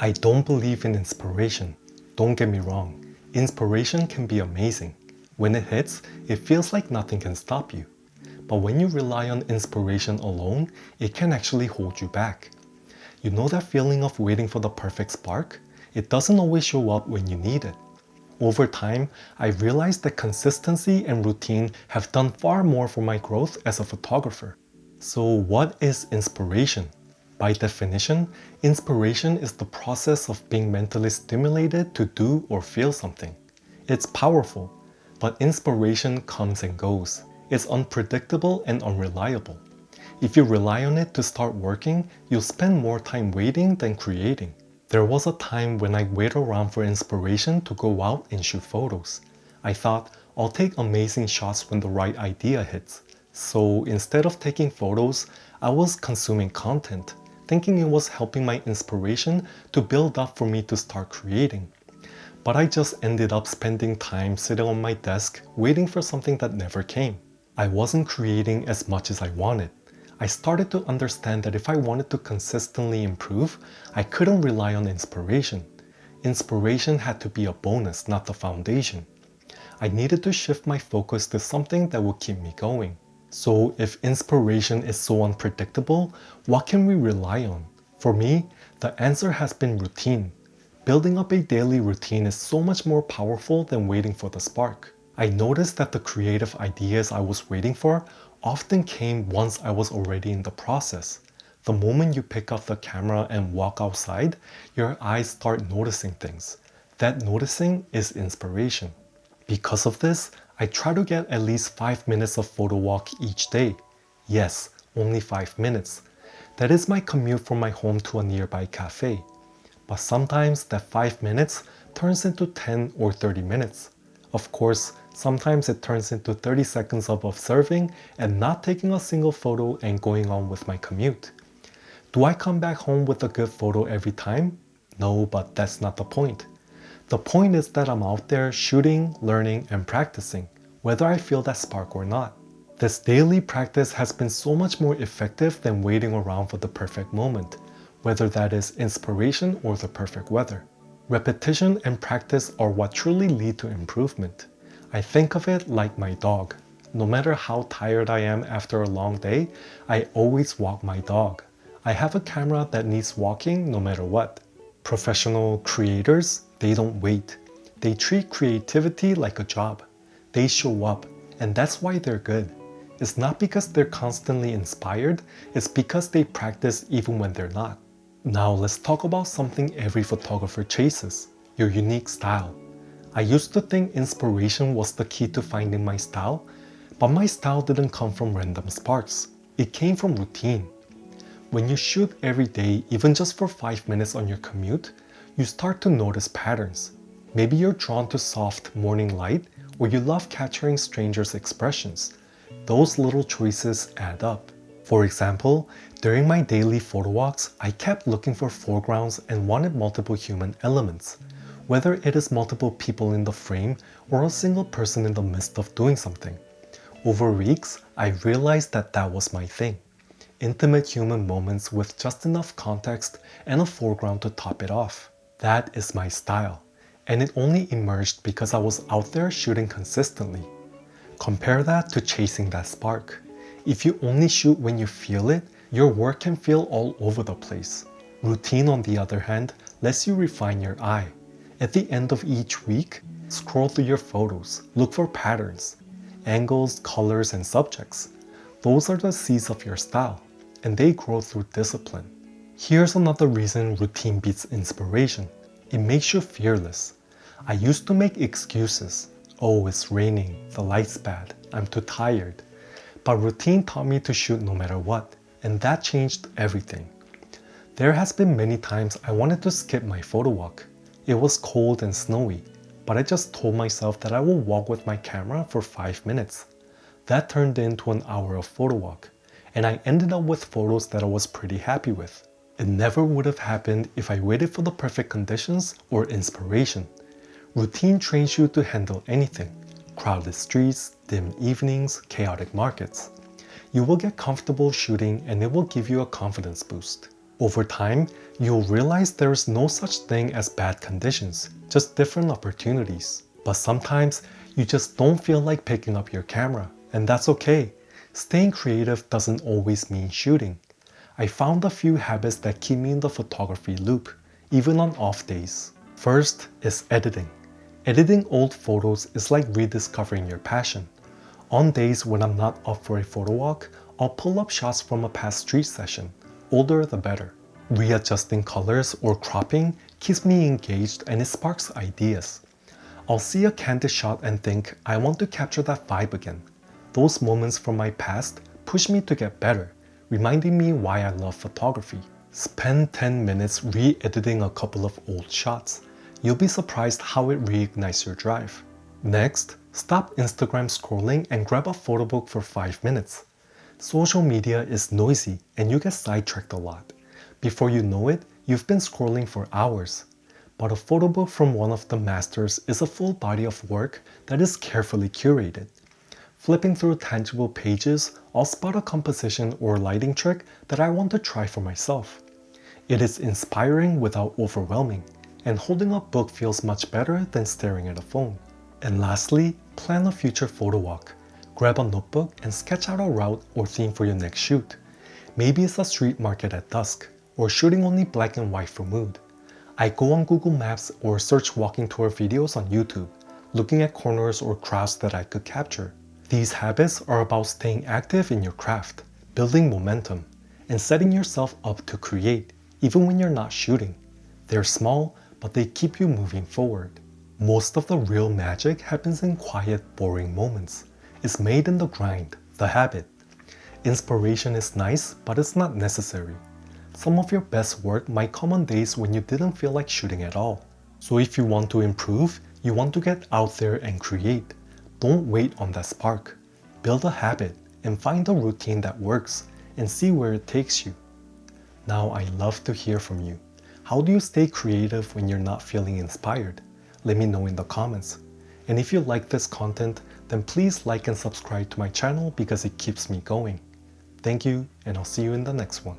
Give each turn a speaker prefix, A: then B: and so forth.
A: I don't believe in inspiration. Don't get me wrong. Inspiration can be amazing. When it hits, it feels like nothing can stop you. But when you rely on inspiration alone, it can actually hold you back. You know that feeling of waiting for the perfect spark? It doesn't always show up when you need it. Over time, I realized that consistency and routine have done far more for my growth as a photographer. So what is inspiration? By definition, inspiration is the process of being mentally stimulated to do or feel something. It's powerful, but inspiration comes and goes. It's unpredictable and unreliable. If you rely on it to start working, you'll spend more time waiting than creating. There was a time when I waited around for inspiration to go out and shoot photos. I thought, I'll take amazing shots when the right idea hits. So instead of taking photos, I was consuming content, thinking it was helping my inspiration to build up for me to start creating. But I just ended up spending time sitting on my desk waiting for something that never came. I wasn't creating as much as I wanted. I started to understand that if I wanted to consistently improve, I couldn't rely on inspiration. Inspiration had to be a bonus, not the foundation. I needed to shift my focus to something that would keep me going. So if inspiration is so unpredictable, what can we rely on? For me, the answer has been routine. Building up a daily routine is so much more powerful than waiting for the spark. I noticed that the creative ideas I was waiting for often came once I was already in the process. The moment you pick up the camera and walk outside, your eyes start noticing things. That noticing is inspiration. Because of this, I try to get at least 5 minutes of photo walk each day. Yes, only 5 minutes. That is my commute from my home to a nearby cafe. But sometimes that 5 minutes turns into 10 or 30 minutes. Of course, sometimes it turns into 30 seconds of observing and not taking a single photo and going on with my commute. Do I come back home with a good photo every time? No, but that's not the point. The point is that I'm out there shooting, learning, and practicing, whether I feel that spark or not. This daily practice has been so much more effective than waiting around for the perfect moment, whether that is inspiration or the perfect weather. Repetition and practice are what truly lead to improvement. I think of it like my dog. No matter how tired I am after a long day, I always walk my dog. I have a camera that needs walking no matter what. Professional creators, they don't wait. They treat creativity like a job. They show up, and that's why they're good. It's not because they're constantly inspired, it's because they practice even when they're not. Now let's talk about something every photographer chases, your unique style. I used to think inspiration was the key to finding my style, but my style didn't come from random sparks. It came from routine. When you shoot every day, even just for 5 minutes on your commute, you start to notice patterns. Maybe you're drawn to soft morning light, or you love capturing strangers' expressions. Those little choices add up. For example, during my daily photo walks, I kept looking for foregrounds and wanted multiple human elements. Whether it is multiple people in the frame or a single person in the midst of doing something. Over weeks, I realized that that was my thing. Intimate human moments with just enough context and a foreground to top it off. That is my style. And it only emerged because I was out there shooting consistently. Compare that to chasing that spark. If you only shoot when you feel it, your work can feel all over the place. Routine, on the other hand, lets you refine your eye. At the end of each week, scroll through your photos, look for patterns, angles, colors, and subjects. Those are the seeds of your style, and they grow through discipline. Here's another reason routine beats inspiration. It makes you fearless. I used to make excuses. Oh, it's raining, the light's bad, I'm too tired. But routine taught me to shoot no matter what, and that changed everything. There has been many times I wanted to skip my photo walk. It was cold and snowy, but I just told myself that I will walk with my camera for 5 minutes. That turned into an hour of photo walk, and I ended up with photos that I was pretty happy with. It never would have happened if I waited for the perfect conditions or inspiration. Routine trains you to handle anything. Crowded streets, dim evenings, chaotic markets. You will get comfortable shooting and it will give you a confidence boost. Over time, you'll realize there is no such thing as bad conditions, just different opportunities. But sometimes, you just don't feel like picking up your camera, and that's okay. Staying creative doesn't always mean shooting. I found a few habits that keep me in the photography loop, even on off days. First is editing. Editing old photos is like rediscovering your passion. On days when I'm not up for a photo walk, I'll pull up shots from a past street session. Older the better. Readjusting colors or cropping keeps me engaged and it sparks ideas. I'll see a candid shot and think, I want to capture that vibe again. Those moments from my past push me to get better, reminding me why I love photography. Spend 10 minutes re-editing a couple of old shots. You'll be surprised how it reignites your drive. Next, stop Instagram scrolling and grab a photo book for 5 minutes. Social media is noisy and you get sidetracked a lot. Before you know it, you've been scrolling for hours. But a photo book from one of the masters is a full body of work that is carefully curated. Flipping through tangible pages, I'll spot a composition or lighting trick that I want to try for myself. It is inspiring without overwhelming, and holding a book feels much better than staring at a phone. And lastly, plan a future photo walk. Grab a notebook and sketch out a route or theme for your next shoot. Maybe it's a street market at dusk, or shooting only black and white for mood. I go on Google Maps or search walking tour videos on YouTube, looking at corners or crowds that I could capture. These habits are about staying active in your craft, building momentum, and setting yourself up to create, even when you're not shooting. They're small, but they keep you moving forward. Most of the real magic happens in quiet, boring moments. It's made in the grind, the habit. Inspiration is nice, but it's not necessary. Some of your best work might come on days when you didn't feel like shooting at all. So if you want to improve, you want to get out there and create. Don't wait on that spark. Build a habit and find a routine that works and see where it takes you. Now I love to hear from you. How do you stay creative when you're not feeling inspired? Let me know in the comments. And if you like this content, then please like and subscribe to my channel because it keeps me going. Thank you, and I'll see you in the next one.